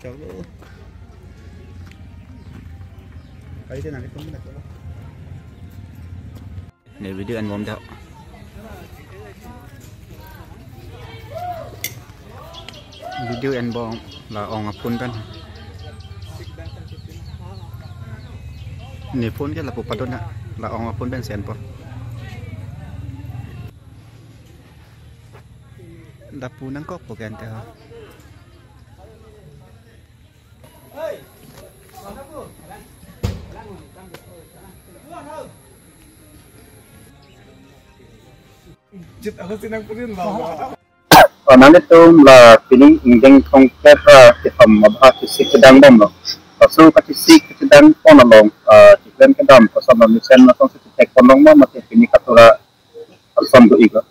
Cháu lỗ. Cái thế nào cái không biết là cháu lỗ. Để video ăn bom cháu. Video ăn bom là ong apun kan. Ni pun kan lapu padon là ong apun ben sen po. Lapu nang kok po kan ta. Chit ako sinang punin lah. Nanti tu lah pilih ingin konkret kita mabah kisik sedang bom loh. Pasal kisik sedang pon along ciklen kedam pasal misen atau sekitar kolong mati pilih katura asam tu iga.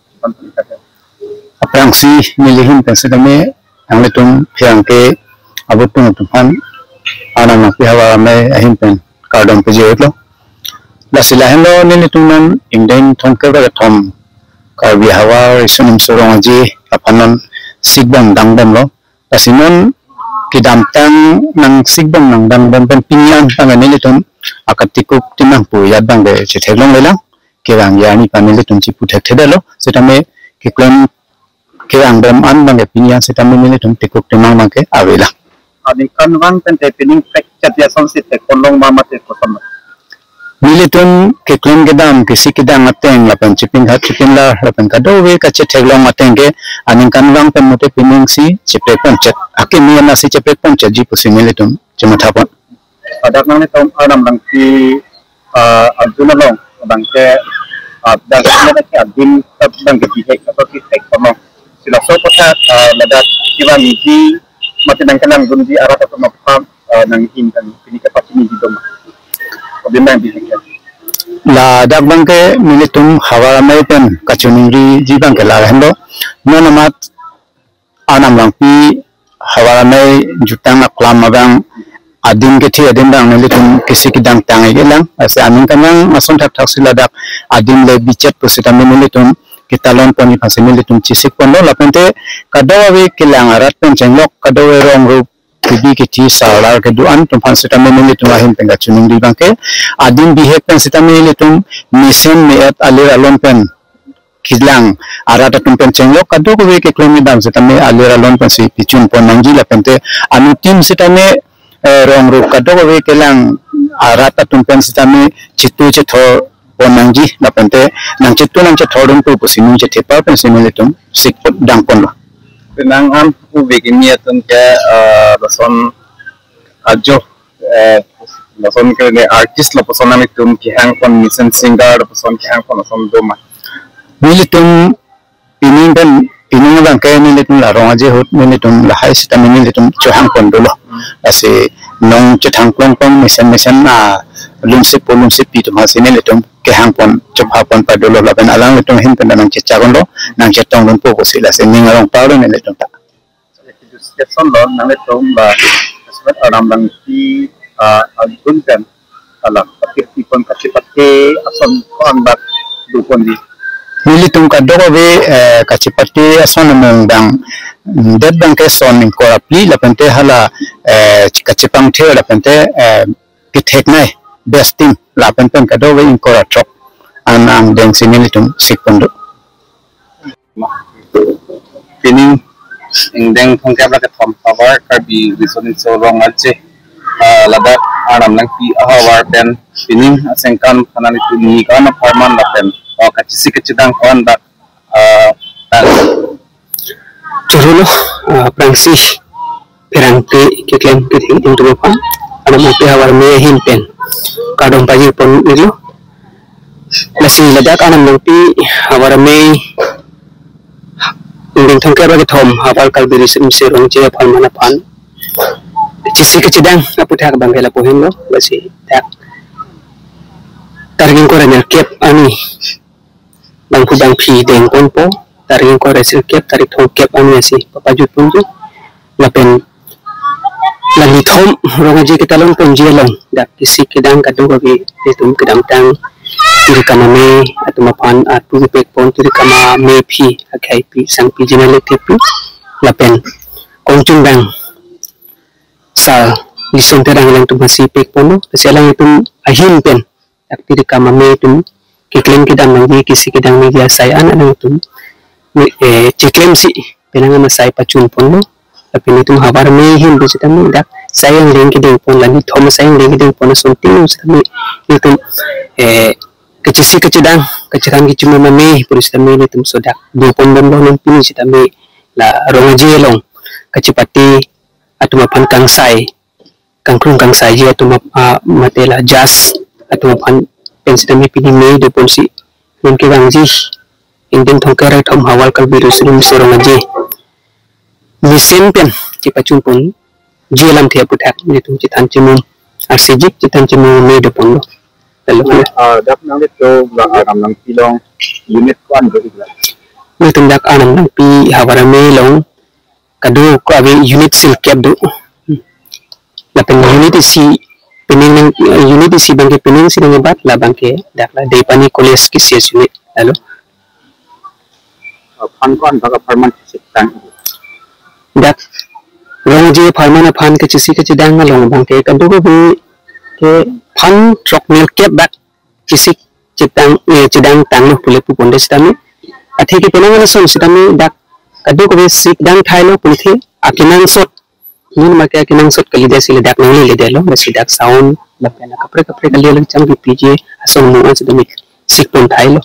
Apa yang si milihin pensedame yang letung yang ke abutung tuhan anak nak hawa mai ahin pen kardom pejut lo. Lasilahin lo ni letungan ingin tongker bertom. Karbi hawa isunum sorong aji apanon sigbang dangbom lo pasinon kidamtang nang sigbang nang dangbom pen pinyan pangani litun akatikuk timang pu yadang be chetheglong lelang kirang yani panili tun chipu thetheda lo setame kiklon kirang bem an bang pinyan setame militun tikuk timang mangke awela Ani kan wang pen te pining fracture dia sonsit te kolong mama te kosam. Militun kiklon gedam kisi kidang ateng lapan chiping hat chipin la lapan kadowe kache theglong ateng ke aning kanwang pen mote pining si chipre ponchet akimi na si chipre ponchet ji pusi militun chimutapon Ada nang ni tom adam lang si Arjuna long bang ke dak na ke adin tab bang ke jihek atau ki tek kono sila so pota ladat kiwa miji mati nang kanang gunji arah atau mapam nang intan pini ke patini di doma Obimang bisik la dak bangke militum hawa mai pen kachuningri jibang ke la hendo nonamat anam lang pi hawa mai jutang aklam mabang adin ke thi adin bang militum kisi kidang tangai gelang ase amin kanang ason thak thak sila dak adin le bichet pusita militum kitalon poni phase militum chisik pondo lapente kadawi kilang arat pen chenglok kadawi rong rup Bibi kecil salar keduan tumpang setama militum lahir penggat cuning di bangke adin bihek pen setama militum misen meat alir alon pen kilang arata tumpen cenglok kado kowe ke klomidam setama alir alon pen si picun pon nangji la pente anu tim setama rong ru kado kowe kelang arata tumpen setama citu cethor pon nangji la pente nang citu nang cethor dum pu pusinung cethepa pen similitum sikpot dangpon lo Penangan publik ini atun ke lason ajo lason ke ne artist la person nami tum ki hang kon mission singer la person ki hang kon lason doma militum pining dan pining bang kaya militum la rong aje hot militum la hai sita militum chohang kon dolo ase nong chethang kon kon mission na lumsip pi tum hase militum ke hang kon chopha kon pa dolo la ben alang litum hin pen nang checha kon lo nang chetong lun po ko sila se ning arong paro ne litum ta Jetson lo nang litum ba asbat aram lang ti album kan alam tapi tipon kacipate ason kon ba dukon di militum ka dogo be kachipate ason mong dang dead bang ke son in korapli la pente hala kachipang the la pente pithek nai besting la pen kado we in koratrop ang deng similitum sikpondo pining ingdeng thongkap la thom power karbi resonin so rong alche lada aram lang pi ahawar pen pining asengkan kanani tu ni kana farman la pen kacisi kecedang kon dak Jurulo prangsi perangke keklem keting into apa ada mau pihawar me himpen kadang pagi pun itu masih ledak anam nanti awal Mei ingin tangkap bagi Tom awal kalbiri serong je pan mana pan cisi kecedang apa tak bangkela pohin lo masih tak taringin ko rin kep ani bangku bang pi deng konpo taringin ko rin kep tarik thong kep ani si papajut pun tu lapen lagi Tom orang aja kita long penjelang dak kisi kedang kado bagi itu kedang tang tiri kama me atau mapan atu pek pon tiri kama me pi akai pi sang pi jenale tepi lapen kongcung bang lison terang lang tu masih pek pono selang itu ahin pen akti di kamame itu kiklem kidang nanti kisi kidang ni dia saya anak nang itu ciklem si penang masai pacun pono tapi itu habar mehin tu kita ni dak sayang leng kidang pon lagi thom sayang leng kidang pono sunting kita itu kecisi kecedang kecekan cuma mame polis kami itu sodak dua pon bom nang pini kita ni la rongaje long kecepati atau mapan kangsai kangkrung kangsai je atau matela jas atau mapan pensitami pini me de ponsi mungkin bangji indin thongkara thom hawal kal biru surum sorong aje misen pen cipacun pun jelam thia putak itu citan cemum arsijik citan cemum me de pon lalu dak nang itu la aram nang pilong unit kuan gitu lah ni tundak anam nang pi hawara me long kadu ko abi unit sil kep du la pen unit si pening unit si bangke pening si nang bat la bangke dak la depani college ki si unit lalu fan kuan baga permanent siktan dak rong je farmana fan ke chisi ke chidang long bangke kadu ko bi ke fan trok mil kep bak chisi chitang chidang tang lo pule pu ponde stami athi ke penang na som stami dak kadu ko bi sikdang thailo pulthi akinang sot nun ma kya kinang sot kali desi ledak nang le delo besi dak sound lapena kapre kapre kali le chang ki pije asong mo se demi sik pon thailo